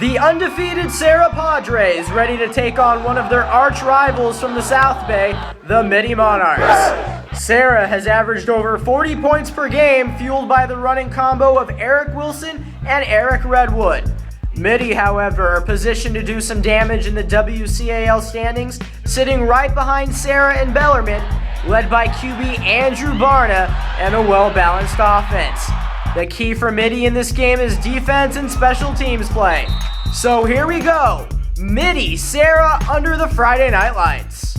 The undefeated SERRA Padres ready to take on one of their arch rivals from the South Bay, the MITTY Monarchs. SERRA has averaged over 40 points per game, fueled by the running combo of Eric Wilson and Eric Redwood. MITTY, however, are positioned to do some damage in the WCAL standings, sitting right behind SERRA and Bellarmine, led by QB Andrew Barna and a well-balanced offense. The key for MITTY in this game is defense and special teams play. So here we go, MITTY SERRA under the Friday night lights.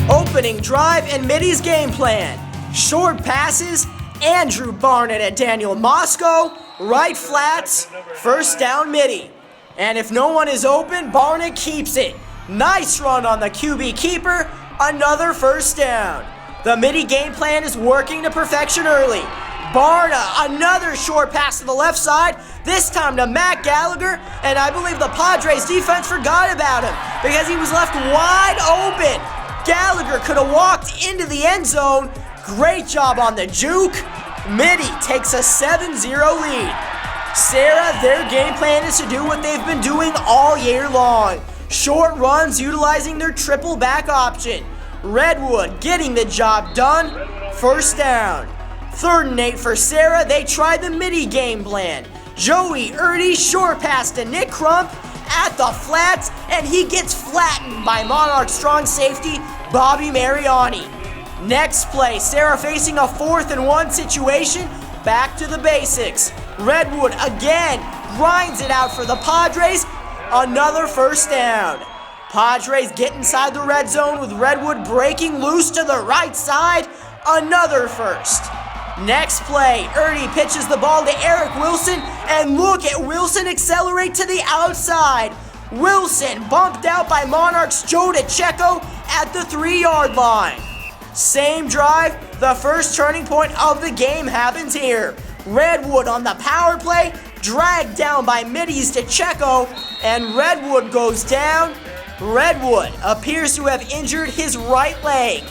Opening drive and MITTY's game plan. Short passes, Andrew Barnett at Daniel Moscow, right flats, first down MITTY. And if no one is open, Barnett keeps it. Nice run on the QB keeper, another first down. The MITTY game plan is working to perfection early. Barna, another short pass to the left side, this time to Matt Gallagher, and I believe the Padres defense forgot about him because he was left wide open. Gallagher could have walked into the end zone. Great job on the juke. MITTY takes a 7-0 lead. SERRA, their game plan is to do what they've been doing all year long. Short runs utilizing their triple back option. Redwood getting the job done. First down. 3rd and 8 for SERRA. They tried the MITTY game plan. Joey Erdy short pass to Nick Crump at the flats, and he gets flattened by Monarch strong safety Bobby Mariani. Next play, SERRA facing a 4th and 1 situation. Back to the basics. Redwood again grinds it out for the Padres. Another first down. Padres get inside the red zone with Redwood breaking loose to the right side. Another first. Next play, Erdy pitches the ball to Eric Wilson, and look at Wilson accelerate to the outside. Wilson bumped out by Monarchs Joe DeCecco at the 3-yard line. Same drive, the first turning point of the game happens here. Redwood on the power play, dragged down by MITTY's DeCecco, and Redwood goes down. Redwood appears to have injured his right leg.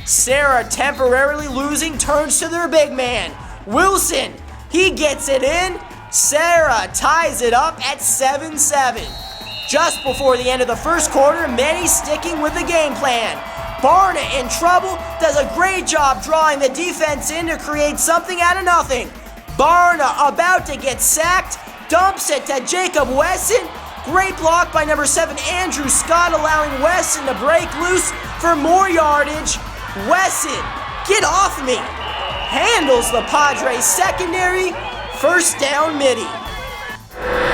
SERRA, temporarily losing, turns to their big man. Wilson, he gets it in. SERRA ties it up at 7-7. Just before the end of the first quarter, MITTY sticking with the game plan. Barna in trouble, does a great job drawing the defense in to create something out of nothing. Barna about to get sacked, dumps it to Jacob Wesson. Great block by number 7 Andrew Scott, allowing Wesson to break loose for more yardage. Wesson, get off me. Handles the Padres secondary. First down MITTY.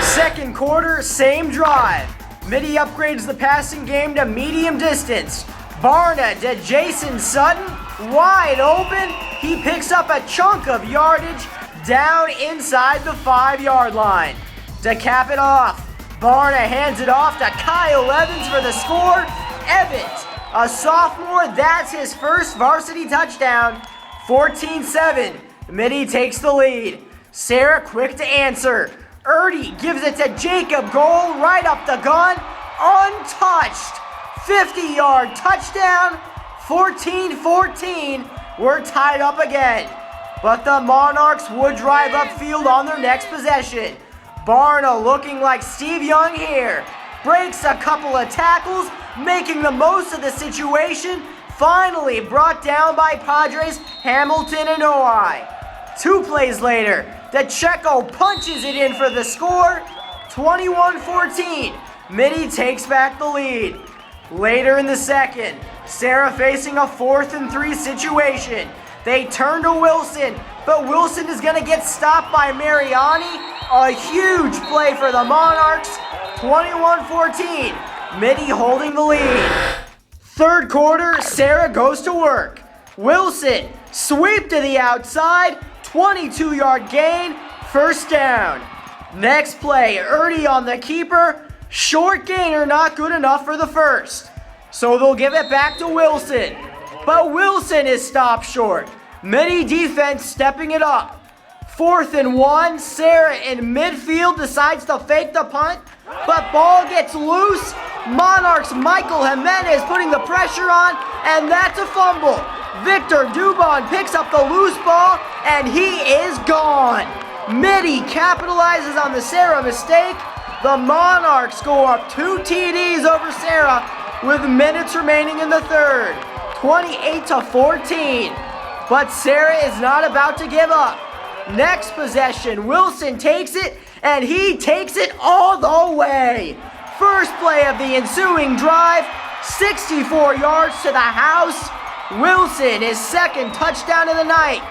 Second quarter, same drive. MITTY upgrades the passing game to medium distance. Barna to Jason Sutton, wide open. He picks up a chunk of yardage down inside the 5-yard line. To cap it off, Barna hands it off to Kyle Evans for the score. Evans, a sophomore, that's his first varsity touchdown. 14-7, MITTY takes the lead. SERRA quick to answer. Erdy gives it to Jacob Gold right up the gun, untouched. 50-yard touchdown, 14-14. We're tied up again. But the Monarchs would drive upfield on their next possession. Barna looking like Steve Young here. Breaks a couple of tackles, making the most of the situation. Finally brought down by Padres, Hamilton and Oi. 2 plays later, DeCecco punches it in for the score. 21-14. MITTY takes back the lead. Later in the second, SERRA facing a 4th and 3 situation. They turn to Wilson, but Wilson is going to get stopped by Mariani. A huge play for the Monarchs. 21-14. MITTY holding the lead. Third quarter, SERRA goes to work. Wilson, sweep to the outside. 22-yard gain. First down. Next play, Erdy on the keeper. Short gainer, not good enough for the first. So they'll give it back to Wilson. But Wilson is stopped short. MITTY defense stepping it up. 4th and 1, SERRA in midfield decides to fake the punt. but ball gets loose. Monarchs' Michael Jimenez putting the pressure on, and that's a fumble. Victor Dubon picks up the loose ball, and he is gone. MITTY capitalizes on the SERRA mistake. The Monarchs go up 2 TDs over SERRA with minutes remaining in the third, 28-14. But SERRA is not about to give up. Next possession, Wilson takes it, and he takes it all the way. First play of the ensuing drive, 64 yards to the house. Wilson, his second touchdown of the night,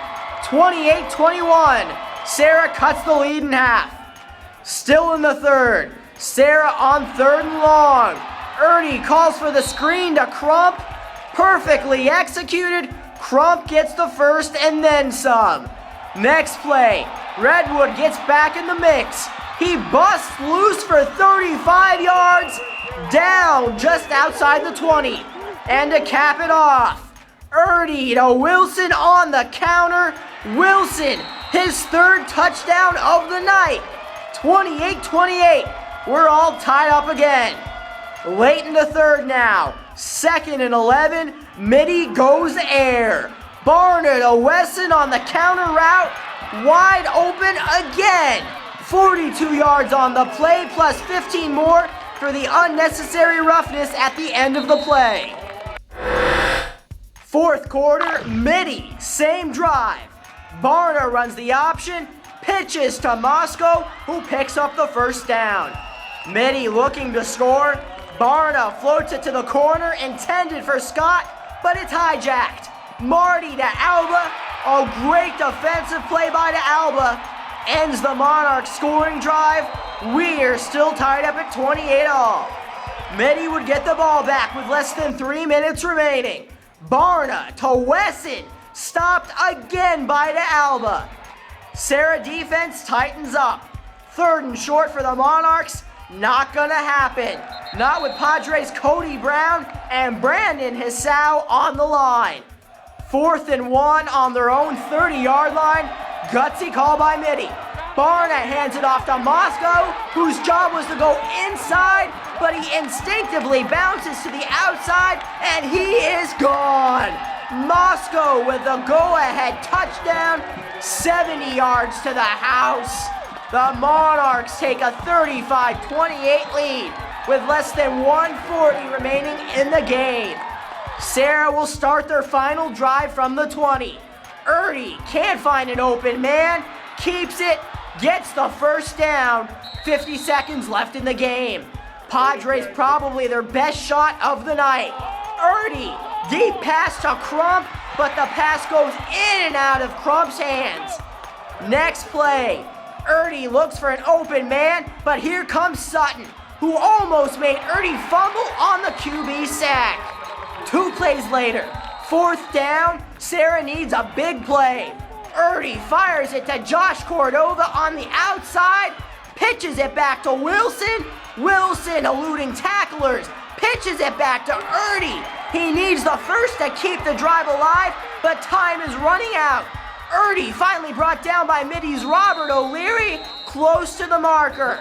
28-21. SERRA cuts the lead in half. Still in the third, SERRA on 3rd and long. Ernie calls for the screen to Crump. Perfectly executed. Crump gets the first and then some. Next play, Redwood gets back in the mix. He busts loose for 35 yards, down just outside the 20. And to cap it off, Ernie to Wilson on the counter. Wilson, his 3rd touchdown of the night. 28-28. We're all tied up again. Late in the third now. 2nd and 11. MITTY goes air. Barnard to Wesson on the counter route. Wide open again. 42 yards on the play, plus 15 more for the unnecessary roughness at the end of the play. 4th quarter, MITTY, same drive. Barnard runs the option, pitches to Moscow, who picks up the first down. MITTY looking to score. Barnard floats it to the corner, intended for Scott, but it's hijacked. Marty to Alba. A great defensive play by to Alba. Ends the Monarchs scoring drive. We're still tied up at 28-all. MITTY would get the ball back with less than 3 minutes remaining. Barna to Wesson. Stopped again by to Alba. SERRA defense tightens up. 3rd and short for the Monarchs. Not gonna happen. Not with Padres' Cody Brown and Brandon Hisao on the line. 4th and 1 on their own 30-yard line. Gutsy call by MITTY. Barna hands it off to Moscow, whose job was to go inside, but he instinctively bounces to the outside, and he is gone. Moscow with the go-ahead touchdown, 70 yards to the house. The Monarchs take a 35-28 lead with less than 1:40 remaining in the game. SERRA will start their final drive from the 20. Ernie can't find an open man, keeps it, gets the first down, 50 seconds left in the game. Padres probably their best shot of the night. Ernie, deep pass to Crump, but the pass goes in and out of Crump's hands. Next play, Ernie looks for an open man, but here comes Sutton, who almost made Ernie fumble on the QB sack. 2 plays later, 4th down, SERRA needs a big play. Ernie fires it to Josh Cordova on the outside, pitches it back to Wilson. Wilson eluding tacklers, pitches it back to Ernie. He needs the first to keep the drive alive, but time is running out. Ernie finally brought down by MITTY's Robert O'Leary, close to the marker.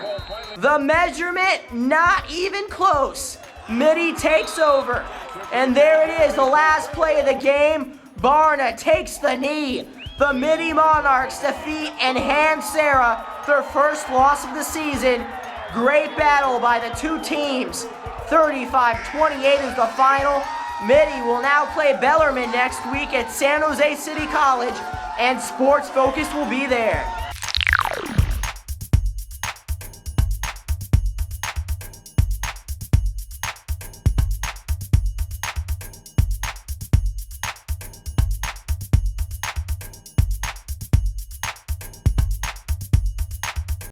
The measurement, not even close. MITTY takes over. And there it is, the last play of the game. Barna takes the knee. The MITTY Monarchs defeat and hand SERRA their first loss of the season. Great battle by the 2 teams. 35-28 is the final. MITTY will now play Bellarmine next week at San Jose City College, and Sports Focus will be there.